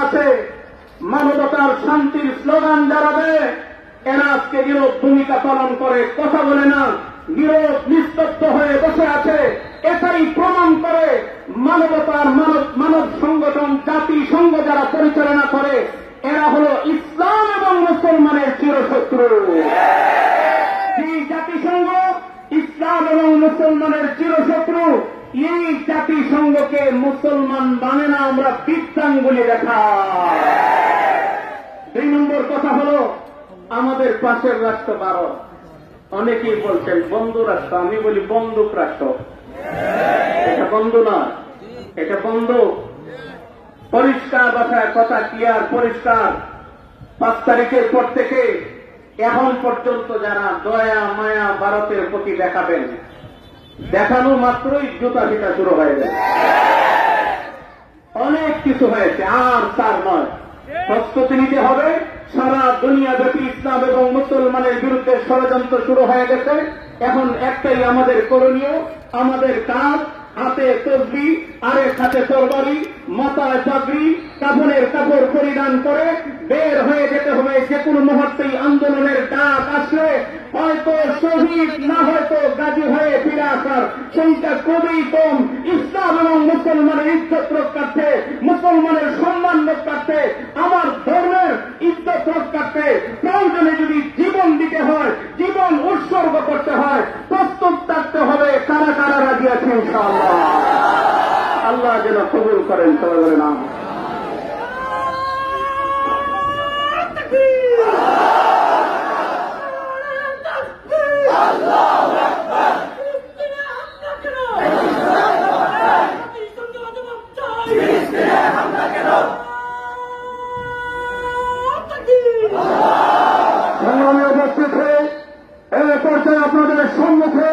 আছে মানবতার শান্তির স্লোগান যারা দেয় এরা আজকে নীরব ভূমিকা পালন করে, কথা বলে না, নীরব নিস্তব্ধ হয়ে বসে আছে। এটাই প্রমাণ করে মানবতার মানব সংগঠন জাতিসংঘ যারা পরিচালনা করে এরা হলো ইসলাম এবং মুসলমানের চিরশত্রু। এই জাতিসংঘ ইসলাম এবং মুসলমানের চিরশত্রু। এই জাতিসংঘকে মুসলমান মানে না, আমরা বৃত্তাঙ্গুলি দেখা। 2 নম্বর কথা হলো আমাদের পাশের রাষ্ট্র ভারত। অনেকেই বলছেন বন্ধু রাষ্ট্র, আমি বলি বন্দুক রাষ্ট্র। এটা বন্ধু না, এটা বন্দুক। পরিষ্কার ভাষায় কথা, ক্লিয়ার পরিষ্কার। 5 তারিখের পর থেকে এখন পর্যন্ত যারা দয়া মায়া ভারতের প্রতি দেখাবেন, দেখানো মাত্রই জুতা পিটা শুরু হয়ে যাবে। অনেক কিছু হয়েছে, আর তার নয়। প্রস্তুতি নিতে হবে। সারা দুনিয়াব্যাপী ইসলাম এবং মুসলমানের বিরুদ্ধে ষড়যন্ত্র শুরু হয়ে গেছে। এখন একটাই আমাদের করণীয়, আমাদের কাজ, হাতে তসবি, আরেক হাতে তরবারি, মাথায় পাগড়ি, কাফনের কাপড় পরিধান করে বের হয়ে যেতে হবে। যে কোনো মুহূর্তেই আন্দোলনের ডাক আসলে হয়তো শহীদ না হয়তো গাজী হয়ে ফিরে আসার সংখ্যা খুবই কম। ইসলাম এবং মুসলমানের ইজ্জত রক্ষার্থে, মুসলমানের সম্মান রক্ষার্থে, আমার ধর্মের ইজ্জত রক্ষার্থে প্রয়োজনে যদি জীবন দিতে হয়, জীবন উৎসর্গ করতে হয়, প্রস্তুত থাকতে হবে। কারা কারা রাজি আছে ইনশাআল্লাহ? আল্লাহ যেন কবুল করেন। সবাই বলে না। সংগ্রামী উপস্থিত হয়ে এ পর্যায়ে আপনাদের সম্মুখে